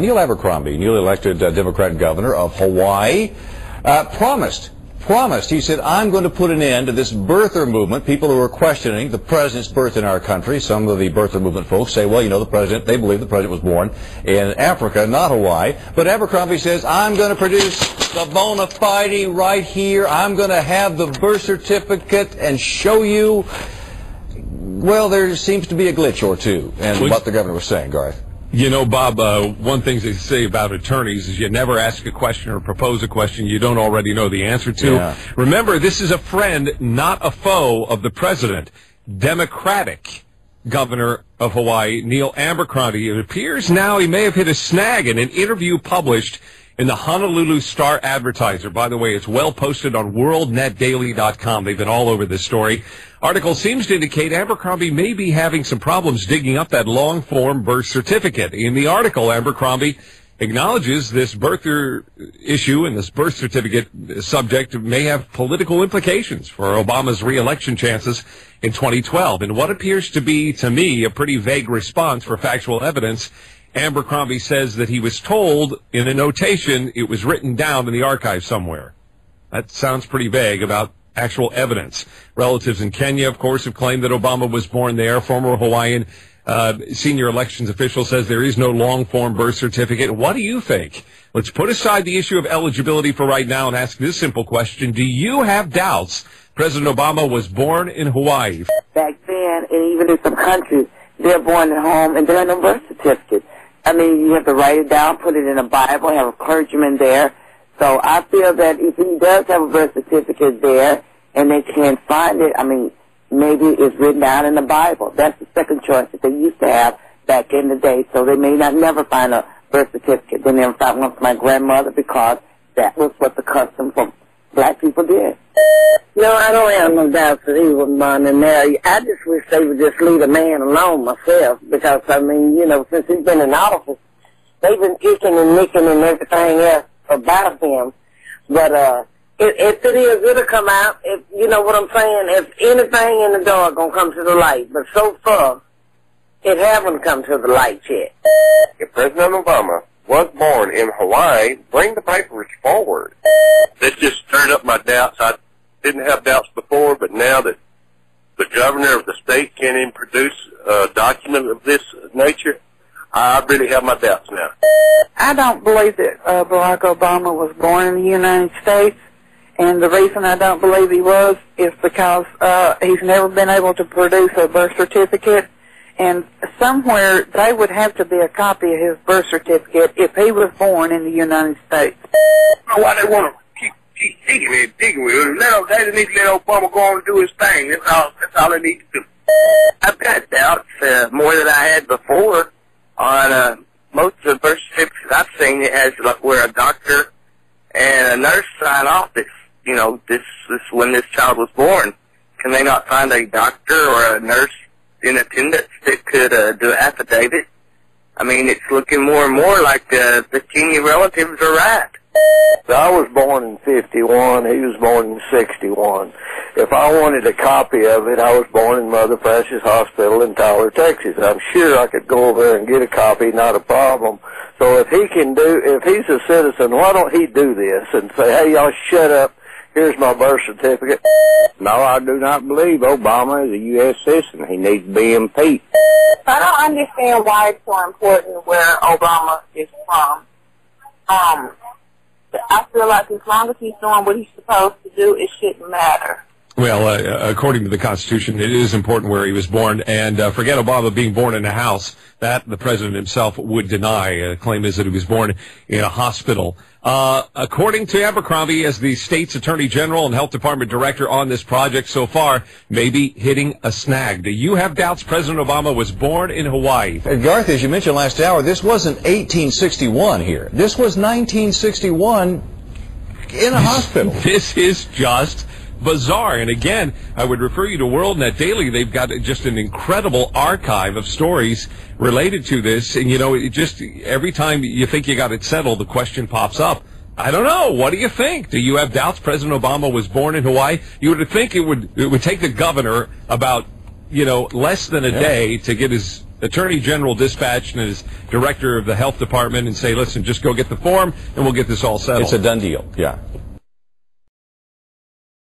Neil Abercrombie, newly elected Democrat governor of Hawaii, promised, he said, I'm going to put an end to this birther movement, people who are questioning the president's birth in our country. Some of the birther movement folks say, well, you know, they believe the president was born in Africa, not Hawaii. But Abercrombie says, I'm going to produce the bona fide right here. I'm going to have the birth certificate and show you. Well, there seems to be a glitch or two in what the governor was saying, Garth. You know, Bob, one thing they say about attorneys is you never ask a question or propose a question you don't already know the answer to. Yeah. Remember, this is a friend, not a foe of the president. Democratic Governor of Hawaii, Neil Abercrombie. It appears now he may have hit a snag in an interview published in the Honolulu Star-Advertiser. By the way, it's well posted on worldnetdaily.com. They've been all over this story. Article seems to indicate Abercrombie may be having some problems digging up that long-form birth certificate. In the article, Abercrombie acknowledges this birther issue and this birth certificate subject may have political implications for Obama's re-election chances in 2012. In what appears to be, to me, a pretty vague response for factual evidence, Abercrombie says that he was told in a notation it was written down in the archive somewhere. That sounds pretty vague about actual evidence. Relatives in Kenya, of course, have claimed that Obama was born there. Former Hawaiian senior elections official says there is no long-form birth certificate. What do you think? Let's put aside the issue of eligibility for right now and ask this simple question. Do you have doubts President Obama was born in Hawaii? Back then, and even in some countries, they're born at home and there are no birth certificates. I mean, you have to write it down, put it in a Bible, have a clergyman there. So I feel that if he does have a birth certificate there and they can't find it, I mean, maybe it's written down in the Bible. That's the second choice that they used to have back in the day. So they may not never find a birth certificate. They never found one for my grandmother because that was what the custom for black people did. No, I don't have no doubts that he was born in there. I just wish they would just leave a man alone myself because, I mean, you know, since he's been in office, they've been kicking and nicking and everything else about him. But if it is, it'll come out. If you know what I'm saying, if anything in the dark gonna come to the light. But so far, it haven't come to the light yet. If President Obama was born in Hawaii, bring the papers forward. This just stirred up my doubts. I didn't have doubts before, but now that the governor of the state can't even produce a document of this nature, I really have my doubts now. I don't believe that Barack Obama was born in the United States, and the reason I don't believe he was is because he's never been able to produce a birth certificate, and somewhere they would have to be a copy of his birth certificate if he was born in the United States. Why they want to keep digging with it? They need to let Obama go on and do his thing. That's all they need to do. I've got doubts more than I had before on most of the birth certificates I've seen. It has like where a doctor and a nurse sign off that, you know, this when this child was born. Can they not find a doctor or a nurse in attendance that could do an affidavit? I mean, it's looking more and more like the Kenya relatives are right. So I was born in 51. He was born in 61. If I wanted a copy of it, I was born in Mother Frances Hospital in Tyler, Texas. I'm sure I could go over there and get a copy, not a problem. So if he's a citizen, why don't he do this and say, hey, y'all shut up. Here's my birth certificate. No, I do not believe Obama is a U.S. citizen. He needs to be impeached. I don't understand why it's so important where Obama is from. I feel like as long as he's doing what he's supposed to do, it shouldn't matter. Well, according to the Constitution, it is important where he was born, and forget Obama being born in a house. That the president himself would deny. Claim is that he was born in a hospital. According to Abercrombie, as the state's attorney general and health department director on this project so far, maybe hitting a snag. Do you have doubts President Obama was born in Hawaii? Garth, as you mentioned last hour, this wasn't 1861 here. This was 1961 in a hospital. This is just bizarre. And again, I would refer you to WorldNet Daily. They've got just an incredible archive of stories related to this. And, you know, it just every time you think you got it settled, the question pops up. I don't know. What do you think? Do you have doubts President Obama was born in Hawaii? You would think it would take the governor about, you know, less than a day to get his Attorney General dispatched his director of the health department and say, listen, just go get the form and we'll get this all settled. It's a done deal, yeah.